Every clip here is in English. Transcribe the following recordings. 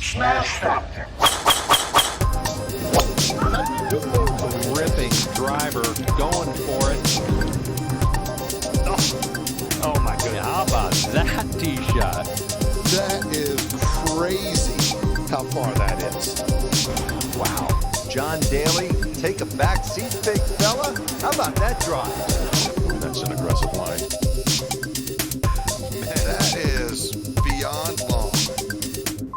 Smash Factor. Ripping driver, going for it. Oh my goodness. How about that tee shot? That is crazy how far that is. Wow. John Daly, take a back seat, big fella. How about that drive? That's an aggressive line. Man, that is beyond long.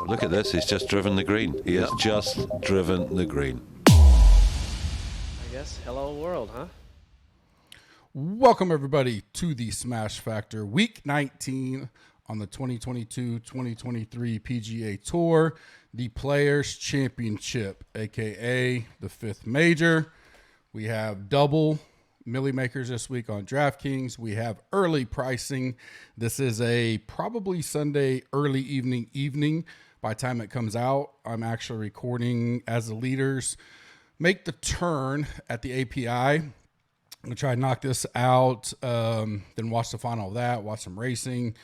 Look at this. He's just driven the green. He has just driven the green. I guess hello world, huh? Welcome everybody to the Smash Factor Week 19 on the 2022-2023 PGA Tour, the Players Championship, aka the fifth major. We have double Millie Makers this week on DraftKings. We have early pricing. This is a probably Sunday early evening. By the time it comes out, I'm actually recording as the leaders make the turn at the API. I'm going to try to knock this out, then watch the final of that, watch some racing.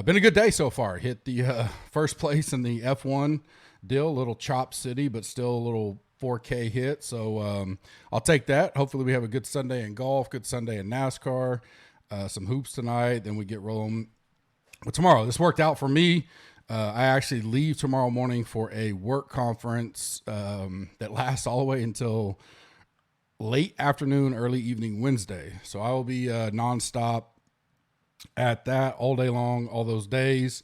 Been a good day so far. Hit the first place in the F1 deal, a little chop city, but still a little 4K hit. So I'll take that. Hopefully we have a good Sunday in golf, good Sunday in NASCAR, some hoops tonight. Then we get rolling with tomorrow. This worked out for me. I actually leave tomorrow morning for a work conference that lasts all the way until late afternoon, early evening Wednesday. So I will be nonstop at that all day long, all those days.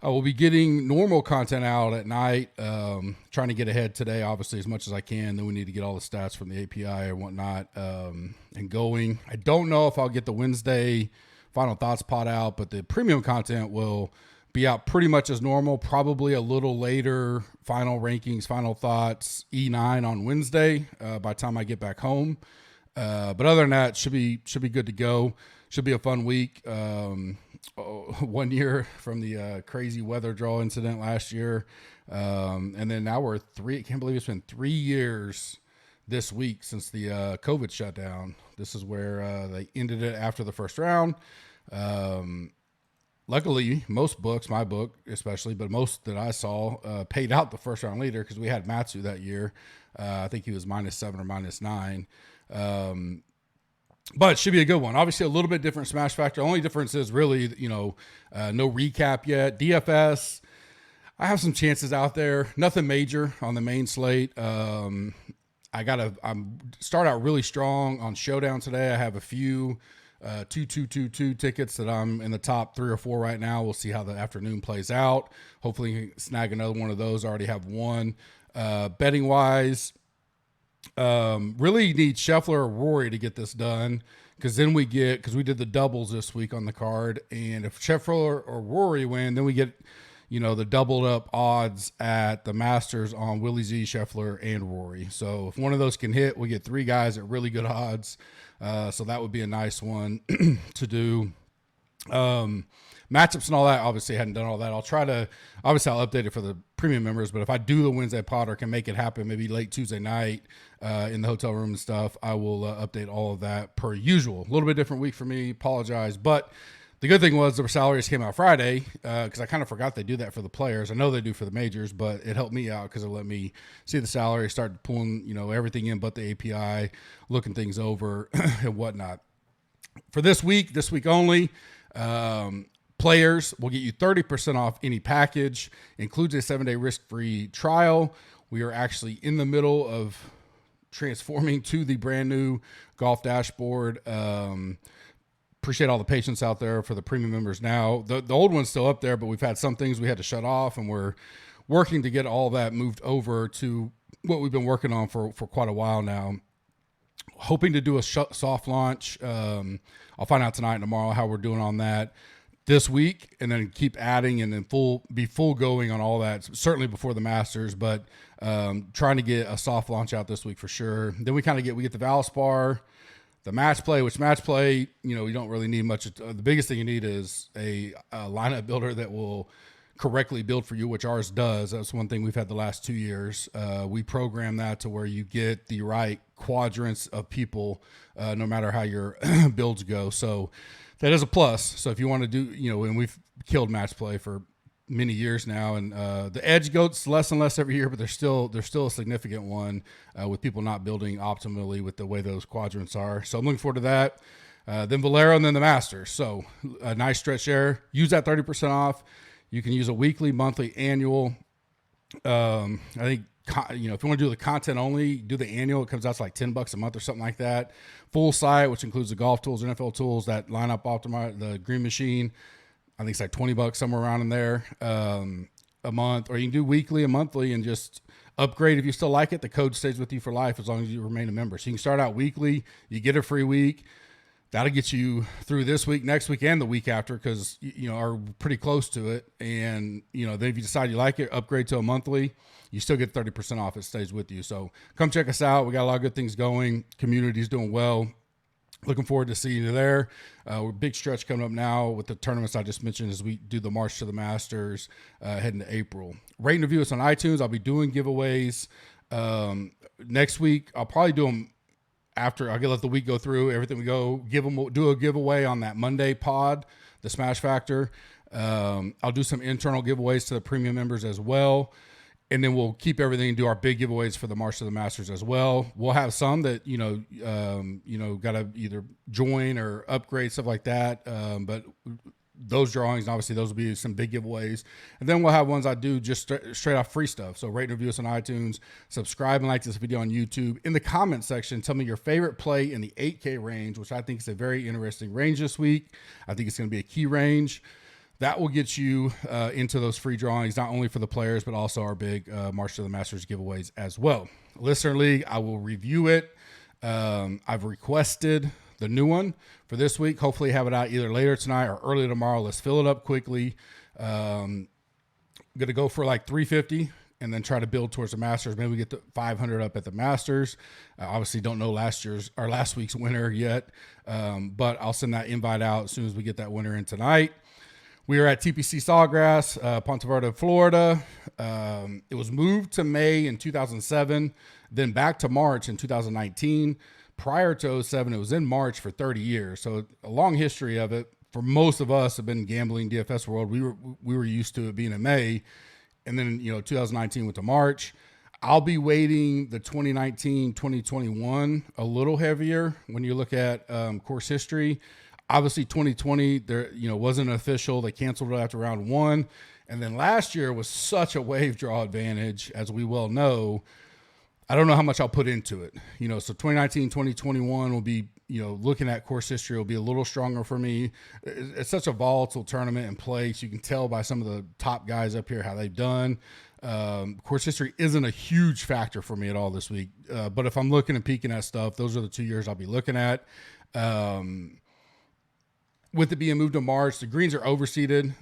I will be getting normal content out at night, trying to get ahead today, obviously, as much as I can. Then we need to get all the stats from the API and whatnot and going. I don't know if I'll get the Wednesday Final Thoughts pod out, but the premium content will be out pretty much as normal, probably a little later. Final rankings, final thoughts, E9 on Wednesday by the time I get back home. But other than that, should be good to go. Should be a fun week. 1 year from the crazy weather draw incident last year. And then now we're I can't believe it's been 3 years this week since the COVID shutdown. This is where they ended it after the first round. Luckily, most books, my book especially, but most that I saw paid out the first round leader because we had Matsu that year. I think he was -7 or -9. But it should be a good one. Obviously, a little bit different Smash Factor. Only difference is really, no recap yet. DFS, I have some chances out there. Nothing major on the main slate. I'm start out really strong on Showdown today. I have a few 2 tickets that I'm in the top 3 or 4 right now. We'll see how the afternoon plays out. Hopefully snag another one of those. I already have one. Betting wise, really need Scheffler or Rory to get this done, because then we did the doubles this week on the card, and if Scheffler or Rory win, then we get the doubled up odds at the Masters on Willie Z, Scheffler, and Rory. So if one of those can hit, we get 3 guys at really good odds. So that would be a nice one to do. Matchups and all that, obviously hadn't done all that. I'll update it for the premium members, but if I do the Wednesday pod or can make it happen, maybe late Tuesday night in the hotel room and stuff, I will update all of that per usual. A little bit different week for me, apologize. But the good thing was the salaries came out Friday because I kind of forgot they do that for the players. I know they do for the majors, but it helped me out because it let me see the salary, start pulling everything in but the API, looking things over and whatnot. For this week only, players will get you 30% off any package, includes a 7-day risk-free trial. We are actually in the middle of transforming to the brand new golf dashboard. Appreciate all the patience out there for the premium members now. The old one's still up there, but we've had some things we had to shut off, and we're working to get all that moved over to what we've been working on for quite a while now. Hoping to do a soft launch. I'll find out tonight and tomorrow how we're doing on that this week, and then keep adding and then be full going on all that, certainly before the Masters, but trying to get a soft launch out this week for sure. Then we get the Valspar, the match play, you don't really need much. The biggest thing you need is a lineup builder that will correctly build for you, which ours does. That's one thing we've had the last 2 years. We program that to where you get the right quadrants of people, no matter how your builds go. So that is a plus. So if you want to do, and we've killed match play for many years now, and the edge goes less and less every year, but they're still a significant one with people not building optimally with the way those quadrants are. So I'm looking forward to that. Then Valero, and then the Masters. So a nice stretch there. Use that 30% off. You can use a weekly, monthly, annual. I think, if you want to do the content only, do the annual. It comes out to like $10 a month or something like that. Full site, which includes the golf tools, NFL tools, that lineup optimize, the green machine. I think it's like $20 somewhere around in there a month. Or you can do weekly and monthly and just upgrade if you still like it. The code stays with you for life as long as you remain a member. So you can start out weekly. You get a free week. That'll get you through this week, next week, and the week after, because are pretty close to it. And then if you decide you like it, upgrade to a monthly. You still get 30% off. It stays with you. So come check us out. We got a lot of good things going. Community's doing well. Looking forward to seeing you there. We're a big stretch coming up now with the tournaments I just mentioned as we do the March to the Masters heading to April. Rate and review us on iTunes. I'll be doing giveaways next week. I'll probably do them after. I'll let the week go through everything. We go do a giveaway on that Monday pod, the Smash Factor. I'll do some internal giveaways to the premium members as well. And then we'll keep everything and do our big giveaways for the March to the Masters as well. We'll have some that, got to either join or upgrade, stuff like that. But those drawings, obviously, those will be some big giveaways. And then we'll have ones I do just straight off free stuff. So rate and review us on iTunes. Subscribe and like this video on YouTube. In the comment section, tell me your favorite play in the 8K range, which I think is a very interesting range this week. I think it's going to be a key range. That will get you into those free drawings, not only for the players, but also our big March to the Masters giveaways as well. Listener League, I will review it. I've requested the new one for this week. Hopefully have it out either later tonight or early tomorrow. Let's fill it up quickly. Going to go for like 350 and then try to build towards the Masters. Maybe we get to 500 up at the Masters. Obviously don't know last week's winner yet, but I'll send that invite out as soon as we get that winner in tonight. We are at TPC Sawgrass, Ponte Verde, Florida. It was moved to May in 2007, then back to March in 2019. Prior to 2007, it was in March for 30 years. So a long history of it. For most of us have been gambling DFS world. We were used to it being in May. And then, 2019 went to March. I'll be weighting the 2019, 2021 a little heavier when you look at course history. Obviously, 2020, there wasn't official. They canceled it after round one. And then last year was such a wave draw advantage, as we well know. I don't know how much I'll put into it. So 2019, 2021 will be, looking at course history will be a little stronger for me. It's such a volatile tournament in place. You can tell by some of the top guys up here how they've done. Course history isn't a huge factor for me at all this week. But if I'm looking and peeking at stuff, those are the 2 years I'll be looking at. With it being moved to March, the greens are overseeded,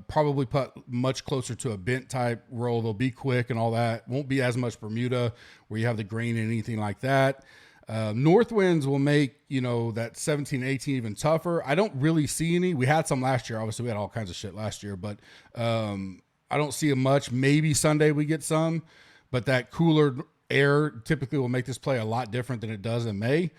probably put much closer to a bent type roll. They'll be quick and all that. Won't be as much Bermuda where you have the grain and anything like that. North winds will make, that 17, 18 even tougher. I don't really see any. We had some last year. Obviously, we had all kinds of shit last year, but I don't see it much. Maybe Sunday we get some, but that cooler air typically will make this play a lot different than it does in May.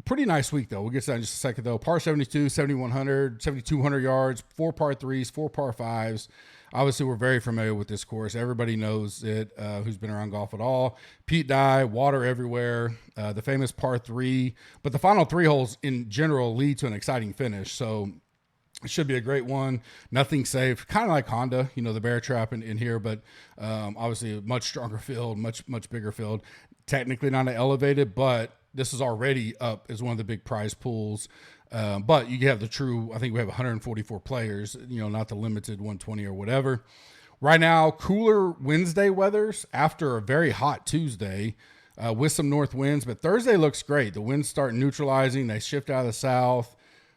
Pretty nice week though. We'll get to that in just a second though. Par 72, 7,100, 7,200 yards, 4 par 3s, 4 par 5s. Obviously we're very familiar with this course. Everybody knows it, who's been around golf at all. Peat dye, water everywhere, the famous par 3, but the final 3 holes in general lead to an exciting finish. So it should be a great one. Nothing safe, kind of like Honda, the bear trap in here, but obviously a much stronger field, much bigger field. Technically not an elevated, but this is already up as one of the big prize pools. But you have the true, I think we have 144 players, not the limited 120 or whatever. Right now, cooler Wednesday weathers after a very hot Tuesday with some north winds. But Thursday looks great. The winds start neutralizing. They shift out of the south.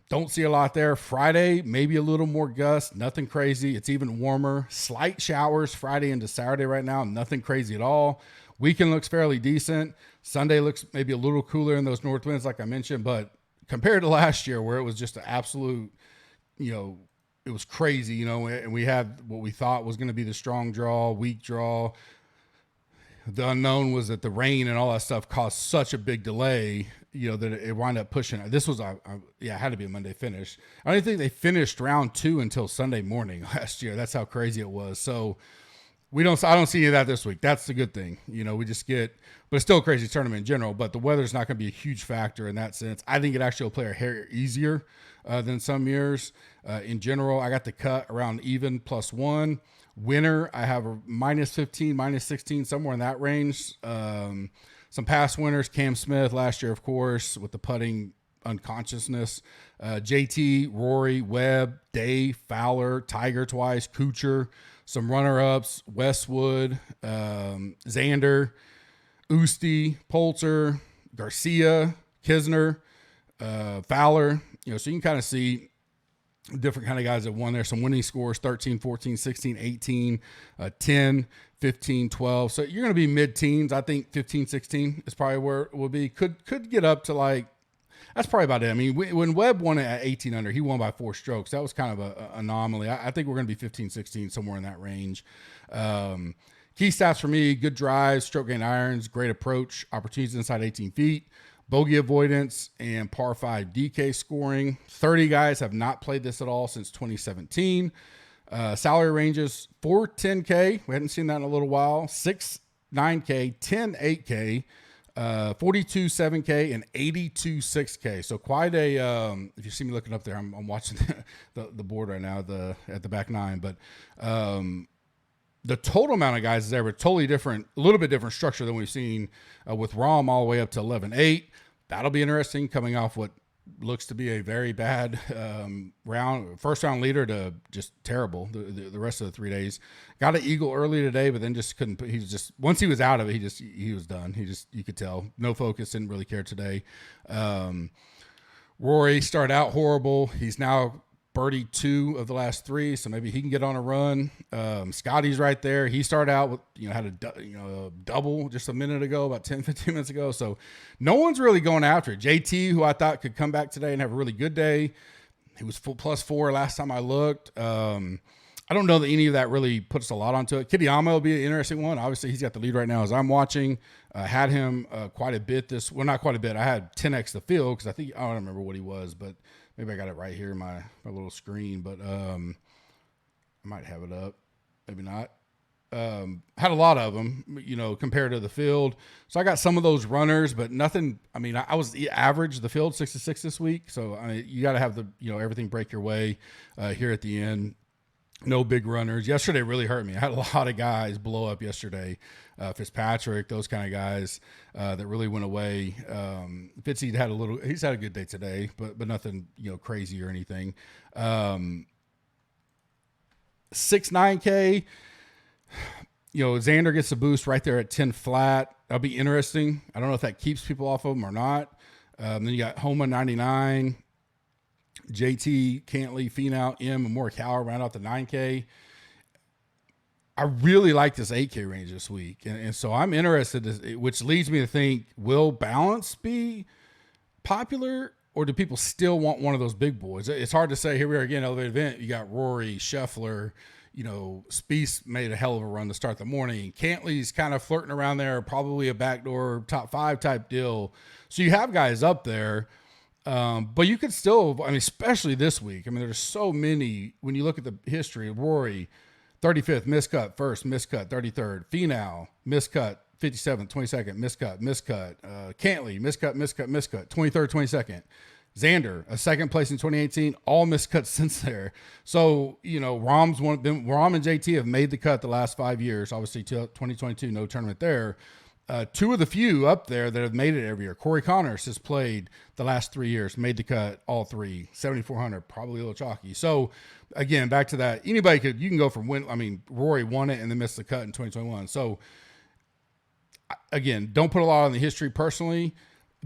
Don't see a lot there. Friday, maybe a little more gust. Nothing crazy. It's even warmer. Slight showers Friday into Saturday right now. Nothing crazy at all. Weekend looks fairly decent. Sunday looks maybe a little cooler in those north winds, like I mentioned, but compared to last year where it was just an absolute, it was crazy, and we had what we thought was going to be the strong draw, weak draw. The unknown was that the rain and all that stuff caused such a big delay, that it wound up pushing. This was it had to be a Monday finish. I don't think they finished round 2 until Sunday morning last year. That's how crazy it was. So I don't see any of that this week. That's the good thing. We just but it's still a crazy tournament in general, but the weather's not going to be a huge factor in that sense. I think it actually will play a hair easier than some years. In general, I got the cut around even +1. Winner, I have a -15, -16, somewhere in that range. Some past winners, Cam Smith last year, of course, with the putting unconsciousness. JT, Rory, Webb, Dave, Fowler, Tiger twice, Kuchar. Some runner-ups, Westwood, Xander, Usti, Poulter, Garcia, Kisner, Fowler. So you can kind of see different kind of guys that won there. Some winning scores, 13, 14, 16, 18, 10, 15, 12. So you're going to be mid-teens. I think 15, 16 is probably where it will be. Could get up to that's probably about it. I mean, when Webb won it at 18 under, he won by 4 strokes. That was kind of an anomaly. I think we're going to be 15, 16, somewhere in that range. Key stats for me: good drives, stroke gain irons, great approach, opportunities inside 18 feet, bogey avoidance, and par 5 DK scoring. 30 guys have not played this at all since 2017. Salary ranges 4 10K. We hadn't seen that in a little while. 6 9K, 10 8K. 42 7K and 82 6K. So quite a if you see me looking up there, I'm watching the board right now at the back 9, but the total amount of guys is there, but totally different, a little bit different structure than we've seen with Rahm all the way up to 11-8. That'll be interesting, coming off what looks to be a very bad first round leader to just terrible the rest of the 3 days. Got an eagle early today, but then just couldn't put, once he was out of it, he was done. You could tell, no focus, didn't really care today. Rory started out horrible. He's now birdied 2 of the last 3, so maybe he can get on a run. Scotty's right there. He started out with, had a double just a minute ago, about 10, 15 minutes ago. So no one's really going after it. JT, who I thought could come back today and have a really good day, he was full +4 last time I looked. I don't know that any of that really puts a lot onto it. Kitayama will be an interesting one. Obviously, he's got the lead right now as I'm watching. Had him quite a bit not quite a bit. I had 10x the field because I don't remember what he was, but maybe I got it right here in my little screen, but I might have it up. Maybe not. Had a lot of them, compared to the field. So I got some of those runners, but nothing. I mean, I was average the field 6-6 this week. So you got to have everything break your way here at the end. No big runners. Yesterday really hurt me. I had a lot of guys blow up yesterday. Fitzpatrick, those kind of guys that really went away. Fitzy he's had a good day today, but nothing, crazy or anything. 6 9K. Xander gets a boost right there at 10 flat. That'll be interesting. I don't know if that keeps people off of him or not. Then you got Homa 99. JT, Cantley, Finau, M, and Morikawa round out the 9K. I really like this 8K range this week. And so I'm interested, which leads me to think, will balance be popular, or do people still want one of those big boys? It's hard to say. Here we are again, elevated event. You got Rory, Scheffler, Spieth made a hell of a run to start the morning. Cantley's kind of flirting around there, probably a backdoor top 5 type deal. So you have guys up there. But you could still, especially this week. There's so many, when you look at the history of Rory, 35th, miscut, first, miscut, 33rd, Finau, miscut, 57th, 22nd, miscut, Cantley, miscut, 23rd, 22nd, Xander, a second place in 2018, all miscuts since there. So, Rahm and JT have made the cut the last 5 years. Obviously, 2022, no tournament there. 2 of the few up there that have made it every year. Corey Connors has played the last 3 years, made the cut all 3, 7,400, probably a little chalky. So again, back to that, you can go from Rory won it and then missed the cut in 2021. So again, don't put a lot on the history personally.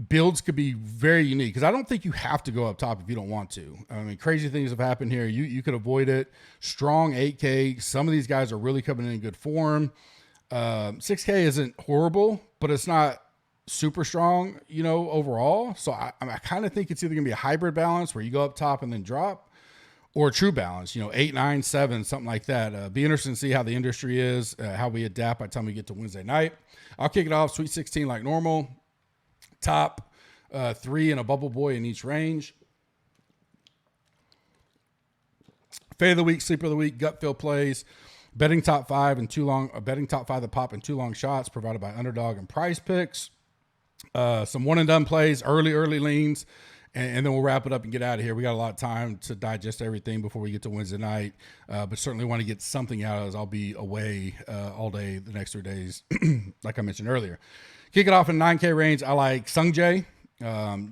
Builds could be very unique because I don't think you have to go up top if you don't want to. Crazy things have happened here. You could avoid it. Strong 8K. Some of these guys are really coming in good form. 6K isn't horrible, but it's not super strong, overall. So I kind of think it's either going to be a hybrid balance where you go up top and then drop, or a true balance, 8, 9, 7, something like that. Be interesting to see how the industry is, how we adapt by the time we get to Wednesday night. I'll kick it off, Sweet 16 like normal. Top 3 and a bubble boy in each range. Fade of the week, sleeper of the week, gut feel plays, betting top 5 and betting top 5 that pop and 2 long shots provided by Underdog and Prize Picks. Some one and done plays, early leans, and then we'll wrap it up and get out of here. We got a lot of time to digest everything before we get to Wednesday night, but certainly want to get something out as I'll be away all day the next 3 days, like I mentioned earlier. Kick it off in 9K range. I like Sung Jae.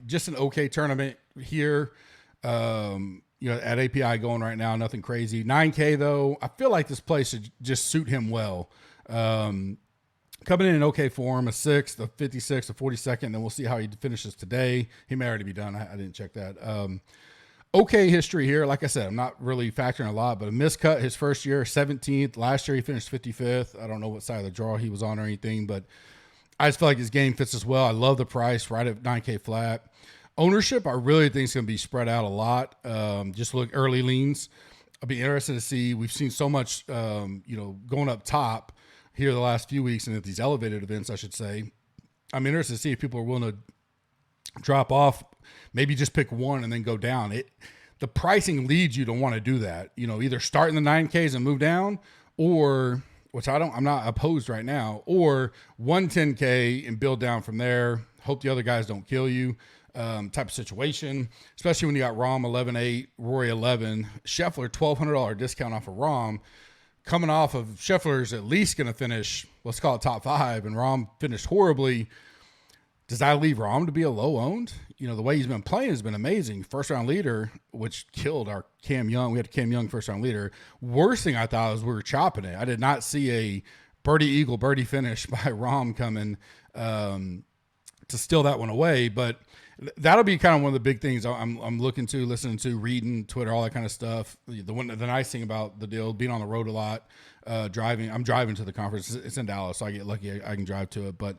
Just an okay tournament here. At API going right now, nothing crazy. 9K though, I feel like this play should just suit him well. Coming in okay form, a 6th, a 56th, a 42nd, then we'll see how he finishes today. He may already be done. I didn't check that. Okay history here. Like I said, I'm not really factoring a lot, but a miscut his first year, 17th. Last year he finished 55th. I don't know what side of the draw he was on or anything, but I just feel like his game fits as well. I love the price right at 9K flat. Ownership, I really think is going to be spread out a lot. Just look early leans. I'll be interested to see. We've seen so much, going up top here the last few weeks and at these elevated events, I should say. I'm interested to see if people are willing to drop off, maybe just pick one and then go down. The pricing leads you to want to do that. Either start in the 9Ks and move down, or which I'm not opposed right now, or 110K and build down from there. Hope the other guys don't kill you. Type of situation, especially when you got Rahm 11-8, Rory 11, Scheffler $1,200 discount off of Rahm, coming off of Scheffler's at least going to finish, let's call it top 5, and Rahm finished horribly. Does that leave Rahm to be a low owned? The way he's been playing has been amazing. First round leader, which killed our Cam Young. We had Cam Young first round leader. Worst thing I thought was we were chopping it. I did not see a birdie finish by Rahm coming to steal that one away, but that'll be kind of one of the big things I'm looking to, listening to, reading, Twitter, all that kind of stuff. The nice thing about the deal, being on the road a lot, driving. I'm driving to the conference. It's in Dallas, so I get lucky I can drive to it. But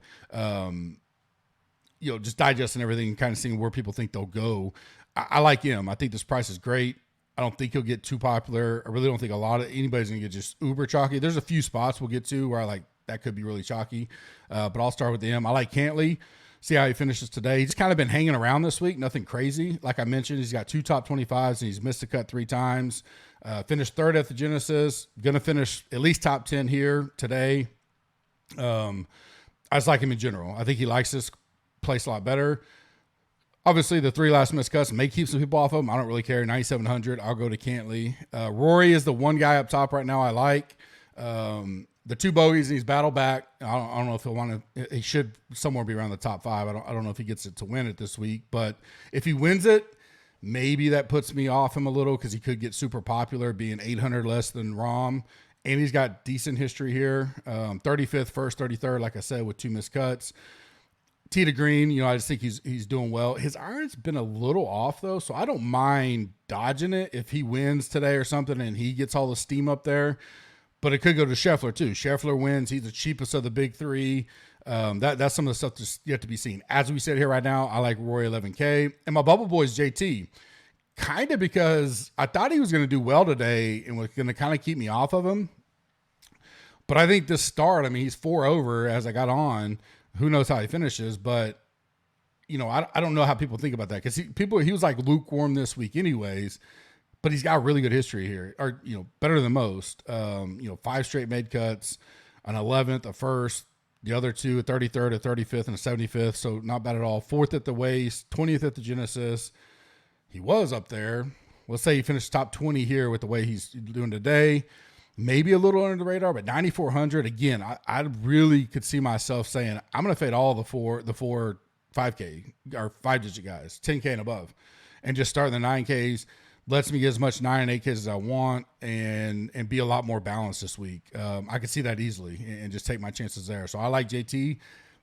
just digesting everything and kind of seeing where people think they'll go. I like him. I think this price is great. I don't think he'll get too popular. I really don't think anybody's gonna get just uber chalky. There's a few spots we'll get to where I like that could be really chalky, but I'll start with him. I like Cantley. See how he finishes today. He's kind of been hanging around this week. Nothing crazy. Like I mentioned, he's got 2 top 25s and he's missed a cut 3 times. Finished 3rd at the Genesis. Going to finish at least top 10 here today. I just like him in general. I think he likes this place a lot better. Obviously, the 3 last missed cuts may keep some people off of him. I don't really care. 9,700. I'll go to Cantley. Rory is the one guy up top right now I like. The 2 bogeys and he's battle back. I don't know if he'll want to. He should somewhere be around the top 5. I don't know if he gets it to win it this week, but if he wins it, maybe that puts me off him a little because he could get super popular, being 800 less than Rahm, and he's got decent history here. 35th, first, 33rd, like I said, with 2 missed cuts. Tee to green, I just think he's doing well. His iron's been a little off though, so I don't mind dodging it if he wins today or something and he gets all the steam up there. But it could go to Scheffler too. Scheffler wins. He's the cheapest of the big 3. That's some of the stuff that's yet to be seen. As we sit here right now, I like Rory 11K. And my bubble boy is JT. Kind of because I thought he was going to do well today and was going to kind of keep me off of him. But I think this start, he's 4 over as I got on. Who knows how he finishes. But, I don't know how people think about that. Because he was like lukewarm this week anyways. But he's got really good history here, or, better than most. 5 straight made cuts, an 11th, a 1st, the other 2, a 33rd, a 35th, and a 75th. So not bad at all. 4th at the Waste, 20th at the Genesis. He was up there. Let's say he finished top 20 here with the way he's doing today. Maybe a little under the radar, but 9,400. Again, I really could see myself saying, I'm going to fade all the four 5K or 5-digit guys, 10K and above, and just start in the 9Ks. Lets me get as much 9 and 8Ks as I want and be a lot more balanced this week. I could see that easily and just take my chances there. So I like JT.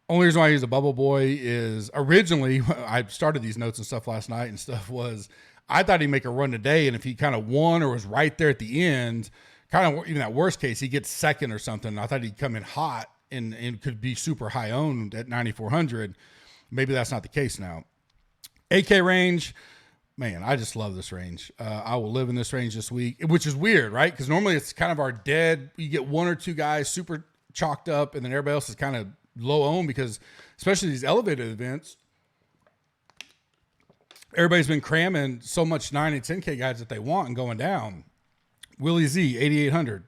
Only reason why I use a bubble boy is originally I started these notes and stuff last night and stuff was I thought he'd make a run today. And if he kind of won or was right there at the end, kind of even that worst case, he gets 2nd or something. I thought he'd come in hot and could be super high owned at 9,400. Maybe that's not the case now. 8K range. Man, I just love this range. I will live in this range this week, which is weird, right? Because normally it's kind of our dead. You get 1 or 2 guys super chalked up, and then everybody else is kind of low owned because, especially these elevated events, everybody's been cramming so much 9 and 10K guys that they want and going down. Willie Z, 8,800,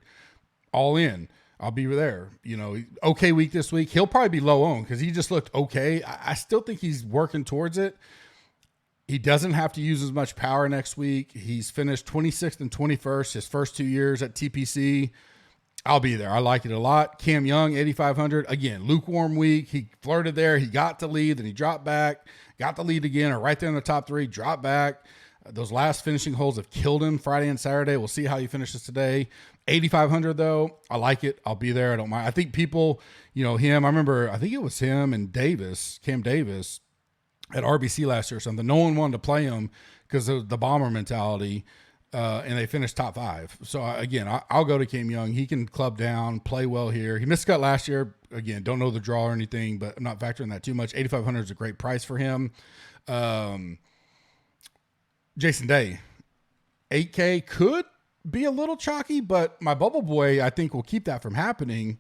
all in. I'll be there. You know, okay week this week. He'll probably be low owned because he just looked okay. I still think he's working towards it. He doesn't have to use as much power next week. He's finished 26th and 21st his first 2 years at TPC. I'll be there. I like it a lot. Cam Young, 8,500. Again, lukewarm week. He flirted there. He got the lead, then he dropped back, got the lead again, or right there in the top 3, dropped back. Those last finishing holes have killed him Friday and Saturday. We'll see how he finishes today. 8,500 though. I like it. I'll be there. I don't mind. I think people, you know, him, I remember, I think it was him and Cam Davis at RBC last year or something. No one wanted to play him because of the bomber mentality, and they finished top 5. So, again, I'll go to Cam Young. He can club down, play well here. He missed cut last year. Again, don't know the draw or anything, but I'm not factoring that too much. 8,500 is a great price for him. Jason Day, 8K could be a little chalky, but my bubble boy, I think, will keep that from happening.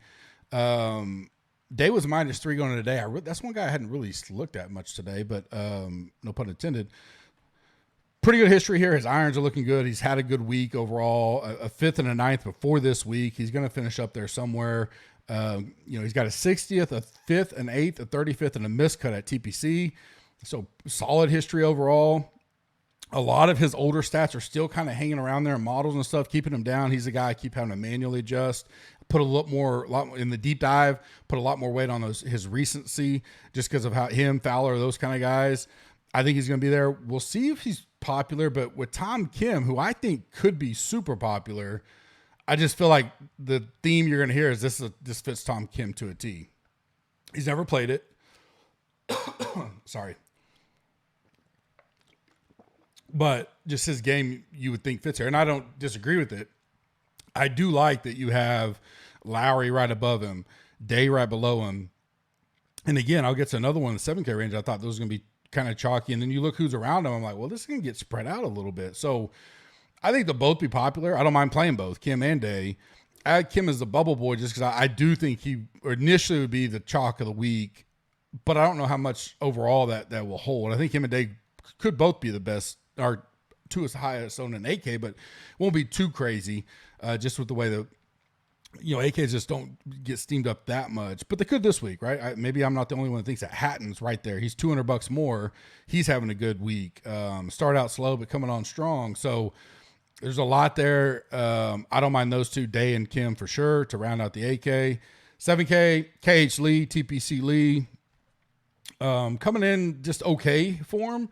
Day was -3 going into today. That's one guy I hadn't really looked at much today, but no pun intended. Pretty good history here. His irons are looking good. He's had a good week overall, a 5th and a 9th before this week. He's going to finish up there somewhere. He's got a 60th, a 5th, an 8th, a 35th, and a miscut at TPC. So solid history overall. A lot of his older stats are still kind of hanging around there in models and stuff, keeping him down. He's a guy I keep having to manually adjust. Put a lot more in the deep dive, put a lot more weight on his recency just because of how Fowler, those kind of guys. I think he's going to be there. We'll see if he's popular, but with Tom Kim, who I think could be super popular, I just feel like the theme you're going to hear is this fits Tom Kim to a T. He's never played it. Sorry. But just his game, you would think fits here. And I don't disagree with it. I do like that you have Lowry right above him, Day right below him. And again, I'll get to another one in the 7K range. I thought those were going to be kind of chalky. And then you look who's around him. I'm like, well, this is going to get spread out a little bit. So I think they'll both be popular. I don't mind playing both, Kim and Day. I had Kim as the bubble boy just because I do think he initially would be the chalk of the week. But I don't know how much overall that will hold. I think him and Day could both be the best, or two as high as owned in 8K, but won't be too crazy just with the way that, 8Ks just don't get steamed up that much. But they could this week, right? Maybe I'm not the only one that thinks that. Hatton's right there. He's $200 more. He's having a good week. Start out slow, but coming on strong. So there's a lot there. I don't mind those two, Day and Kim, for sure, to round out the 8K. 7K, KH Lee, TPC Lee. Coming in just okay for him.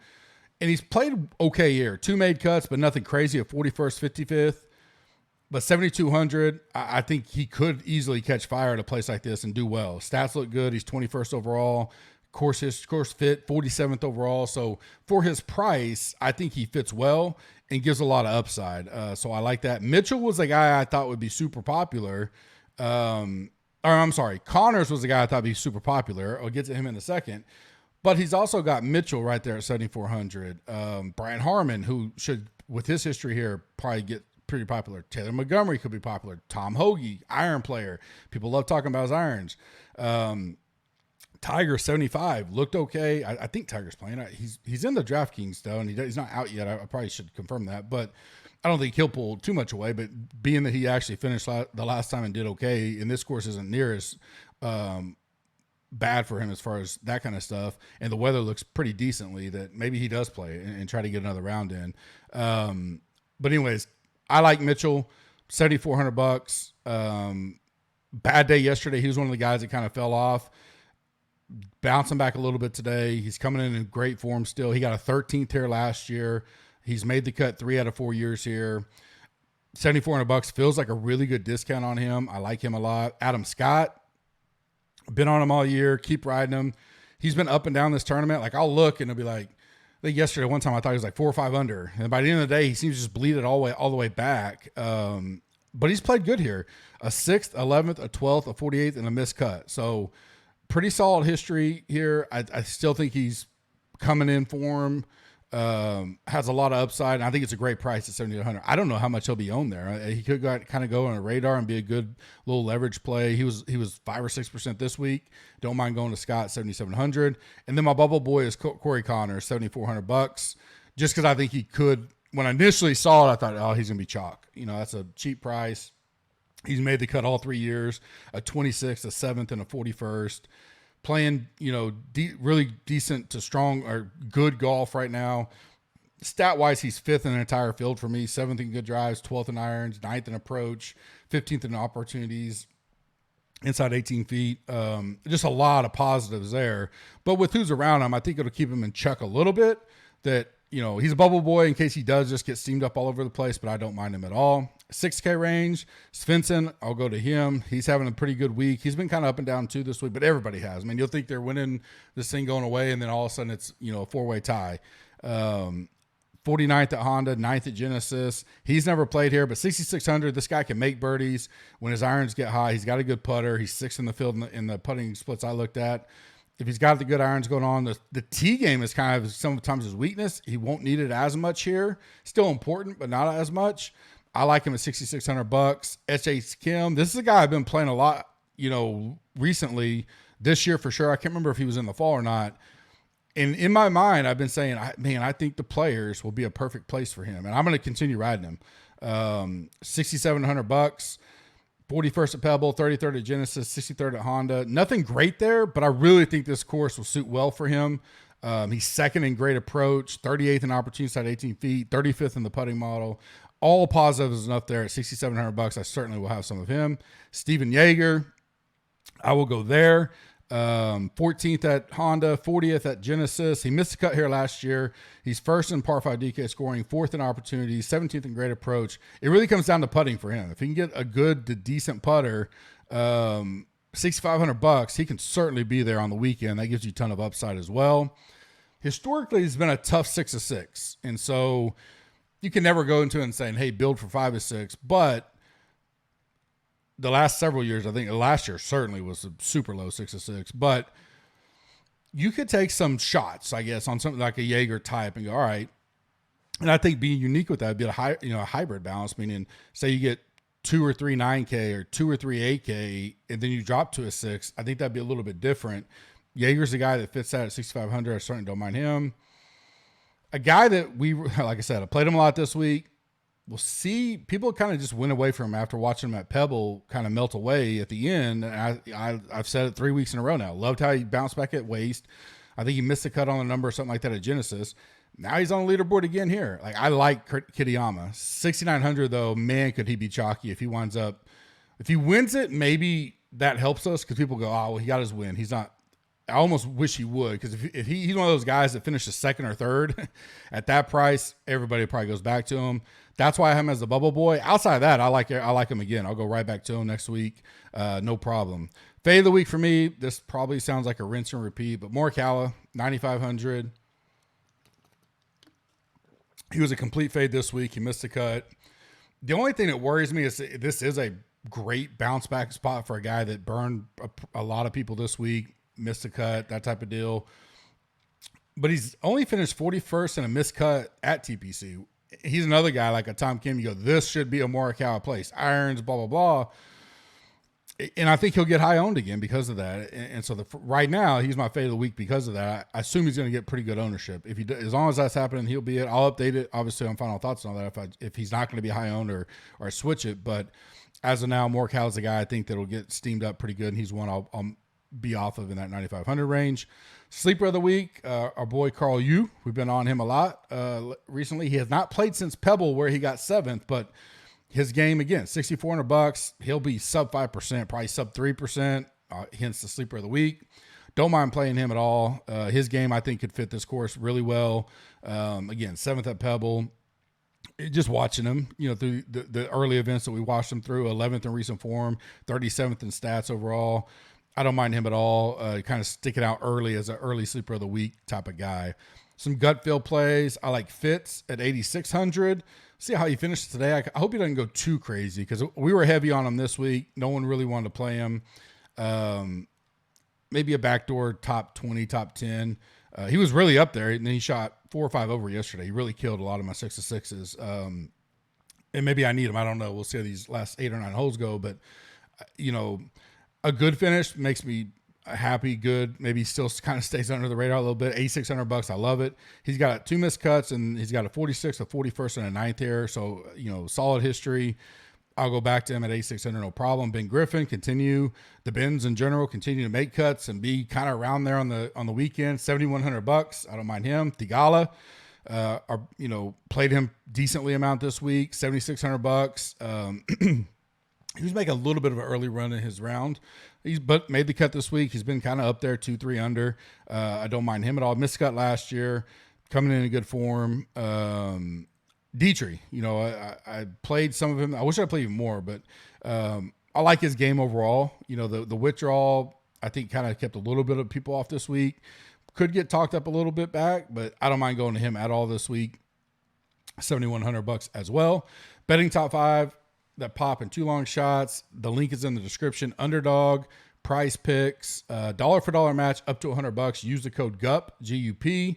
And he's played okay here. 2 made cuts, but nothing crazy. A 41st, 55th. But 7,200, I think he could easily catch fire at a place like this and do well. Stats look good. He's 21st overall. Course fit, 47th overall. So for his price, I think he fits well and gives a lot of upside. So I like that. Mitchell was a guy I thought would be super popular. Connors was the guy I thought would be super popular. I'll get to him in a second. But he's also got Mitchell right there at 7,400. Brian Harmon, who should, with his history here, probably get pretty popular. Taylor Montgomery could be popular. Tom Hoagie, iron player. People love talking about his irons. Tiger, 75, looked okay. I think Tiger's playing. He's in the DraftKings, though, and he's not out yet. I probably should confirm that. But I don't think he'll pull too much away. But being that he actually finished the last time and did okay, and this course isn't near as bad for him as far as that kind of stuff, and the weather looks pretty decently, that maybe he does play and try to get another round in. But anyways, I like Mitchell, $7,400. Bad day yesterday. He was one of the guys that kind of fell off. Bouncing back a little bit today. He's coming in great form still. He got a 13th here last year. He's made the cut 3 out of 4 years here. $7,400 feels like a really good discount on him. I like him a lot. Adam Scott, been on him all year. Keep riding him. He's been up and down this tournament. Like, I'll look and it'll be like, I think yesterday, one time I thought he was like 4 or 5 under. And by the end of the day, he seems to just bleed it all the way back. But he's played good here. A 6th, 11th, a 12th, a 48th, and a missed cut. So pretty solid history here. I still think he's coming in form. Has a lot of upside, and I think it's a great price at 7,800. I don't know how much he'll be owned there. He could kind of go on a radar and be a good little leverage play. He was 5 or 6% this week. Don't mind going to Scott, 7,700. And then my bubble boy is Corey Connors, $7,400. just because I think he could. When I initially saw it, I thought, oh, he's going to be chalk. That's a cheap price. He's made the cut all 3 years, a 26th, a 7th, and a 41st. Playing, really decent to strong or good golf right now. Stat-wise, he's 5th in the entire field for me, 7th in good drives, 12th in irons, 9th in approach, 15th in opportunities, inside 18 feet. Just a lot of positives there. But with who's around him, I think it'll keep him in check a little bit. That, he's a bubble boy in case he does just get steamed up all over the place, but I don't mind him at all. 6K range, Svensson, I'll go to him. He's having a pretty good week. He's been kind of up and down too this week, but everybody has. I mean, you'll think they're winning this thing going away, and then all of a sudden it's, a four-way tie. 49th at Honda, 9th at Genesis. He's never played here, but 6,600, this guy can make birdies when his irons get high. He's got a good putter. He's 6th in the field in the putting splits I looked at. If he's got the good irons going on, the tee game is kind of sometimes his weakness. He won't need it as much here. Still important, but not as much. I like him at $6,600. H.H. Kim, this is a guy I've been playing a lot, recently this year for sure. I can't remember if he was in the fall or not. And in my mind, I've been saying, I think the Players will be a perfect place for him, and I'm going to continue riding him. $6,700, 41st at Pebble, 33rd at Genesis, 63rd at Honda. Nothing great there, but I really think this course will suit well for him. He's 2nd in great approach, 38th in opportunity side, 18 feet, 35th in the putting model. All positives enough there at $6,700. I certainly will have some of him. Steven Yeager, I will go there. 14th at Honda, 40th at Genesis. He missed a cut here last year. He's 1st in par 5 DK scoring, 4th in opportunities, 17th in great approach. It really comes down to putting for him. If he can get a good to decent putter, $6,500, he can certainly be there on the weekend. That gives you a ton of upside as well. Historically, he's been a tough 6 of 6. And so you can never go into it and saying, hey, build for 5 of 6, but the last several years, I think last year certainly was a super low 6 of 6, but you could take some shots, I guess, on something like a Jaeger type and go, all right. And I think being unique with that would be a hybrid balance, meaning say you get 2 or 3 9K or 2 or 3 8K, and then you drop to a 6. I think that'd be a little bit different. Jaeger's a guy that fits that at 6,500. I certainly don't mind him. A guy that like I said, I played him a lot this week. We'll see. People kind of just went away from him after watching him at Pebble kind of melt away at the end. And I've said it 3 weeks in a row now. Loved how he bounced back at Waste. I think he missed a cut on the number or something like that at Genesis. Now he's on the leaderboard again here. Like, I like Kitayama. 6,900 though, man, could he be chalky if he wins it, maybe that helps us because people go, oh, well, he got his win. He's not. I almost wish he would, because if he's one of those guys that finishes 2nd or 3rd at that price, everybody probably goes back to him. That's why I have him as the bubble boy. Outside of that, I like him again. I'll go right back to him next week. No problem. Fade of the week for me, this probably sounds like a rinse and repeat, but Morikawa, 9,500. He was a complete fade this week. He missed a cut. The only thing that worries me is this is a great bounce back spot for a guy that burned a lot of people this week. Missed a cut, that type of deal. But he's only finished 41st in a missed cut at TPC. He's another guy like a Tom Kim. You go, this should be a Morikawa place. Irons, blah, blah, blah. And I think he'll get high owned again because of that. And so right now, he's my fade of the week because of that. I assume he's going to get pretty good ownership. As long as that's happening, he'll be it. I'll update it, obviously, on final thoughts on that if he's not going to be high owned or switch it. But as of now, Morikawa's a guy I think that'll get steamed up pretty good. And he's one I'll be off of in that 9,500 range. Sleeper of the week, our boy Carl Yu. We've been on him a lot recently. He has not played since Pebble where he got 7th, but his game, again, $6,400. He'll be sub 5%, probably sub 3%, hence the sleeper of the week. Don't mind playing him at all. His game, I think, could fit this course really well. Again, 7th at Pebble. Just watching him, through the early events that we watched him through, 11th in recent form, 37th in stats overall. I don't mind him at all. Kind of sticking out early as an early sleeper of the week type of guy. Some gut feel plays. I like Fitz at 8,600. See how he finishes today. I hope he doesn't go too crazy because we were heavy on him this week. No one really wanted to play him. Maybe a backdoor top 20, top 10. He was really up there, and then he shot 4 or 5 over yesterday. He really killed a lot of my 6 of 6s. And maybe I need him. I don't know. We'll see how these last 8 or 9 holes go. But, a good finish makes me happy, good. Maybe still kind of stays under the radar a little bit. $8,600. I love it. He's got 2 missed cuts, and he's got a 46, a 41st, and a 9th here. So, solid history. I'll go back to him at $8,600, no problem. Ben Griffin, continue. The Bens in general continue to make cuts and be kind of around there on the weekend. $7,100. I don't mind him. Thigala, played him decently amount this week. $7,600. He was making a little bit of an early run in his round. But made the cut this week. He's been kind of up there, 2-3 under. I don't mind him at all. Missed cut last year, coming in good form. Dietrich, I played some of him. I wish I played even more, but I like his game overall. The withdrawal, I think, kind of kept a little bit of people off this week. Could get talked up a little bit back, but I don't mind going to him at all this week. $7,100 as well. Betting top 5 that pop in 2 long shots. The link is in the description. Underdog, Price Picks, dollar for dollar match up to $100. Use the code GUP, GUP.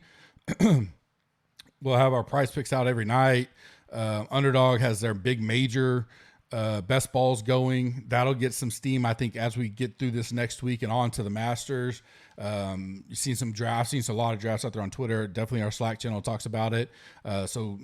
We'll have our Price Picks out every night. Underdog has their big major best balls going. That'll get some steam, I think, as we get through this next week and on to the Masters. You've seen some drafts, seen a lot of drafts out there on Twitter. Definitely our Slack channel talks about it. So,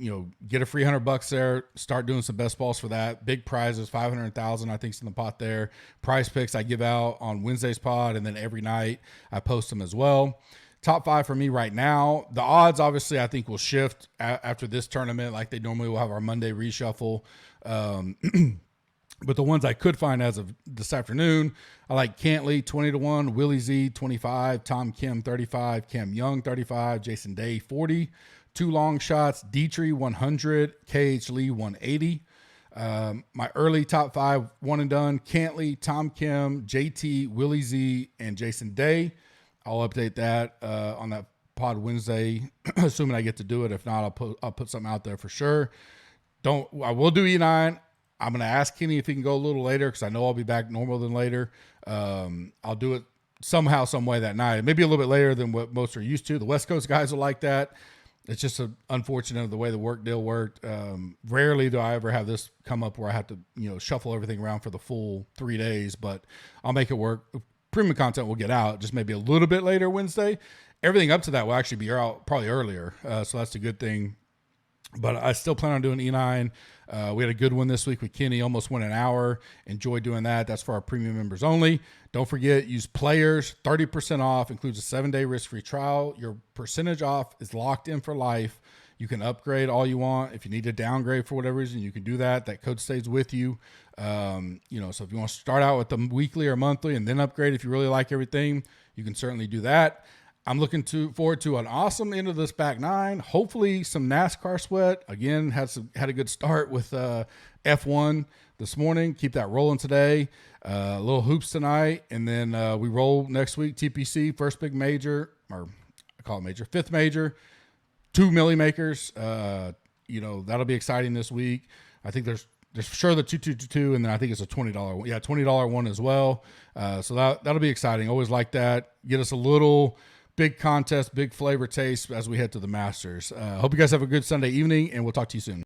get a free $100 there. Start doing some best balls for that. Big prizes, 500,000, I think, is in the pot there. Prize Picks I give out on Wednesday's pod, and then every night I post them as well. Top 5 for me right now. The odds, obviously, I think will shift after this tournament, like they normally will have our Monday reshuffle. But the ones I could find as of this afternoon, I like Cantley 20-1, Willie Z 25, Tom Kim 35, Cam Young 35, Jason Day 40. 2 long shots, Dietrich 100, KH Lee 180. My early top 5 one and done: Cantley, Tom Kim, JT, Willie Z, and Jason Day. I'll update that on that pod Wednesday, assuming I get to do it. If not, I'll put something out there for sure. I will do E9. I'm going to ask Kenny if he can go a little later, because I know I'll be back normal than later. I'll do it somehow, some way that night. Maybe a little bit later than what most are used to. The West Coast guys are like that. It's just unfortunate of the way the work deal worked. Rarely do I ever have this come up where I have to, shuffle everything around for the full 3 days, but I'll make it work. Premium content will get out just maybe a little bit later Wednesday. Everything up to that will actually be out probably earlier. So that's a good thing. But I still plan on doing E9. We had a good one this week with Kenny, almost went an hour. Enjoy doing that. That's for our premium members only. Don't forget, use players, 30% off, includes a 7-day risk-free trial. Your percentage off is locked in for life. You can upgrade all you want. If you need to downgrade for whatever reason, you can do that. That code stays with you. So if you want to start out with them weekly or monthly and then upgrade, if you really like everything, you can certainly do that. I'm looking forward to an awesome end of this back 9. Hopefully some NASCAR sweat. Again, had a good start with F1 this morning. Keep that rolling today. A little hoops tonight, and then we roll next week. TPC, first big major, or I call it major, 5th major. 2 milli makers. That'll be exciting this week. I think there's for sure the 222, and then I think it's a $20 one. Yeah, $20 one as well. So that'll be exciting. Always like that. Get us a little big contest, big flavor taste as we head to the Masters. Hope you guys have a good Sunday evening, and we'll talk to you soon.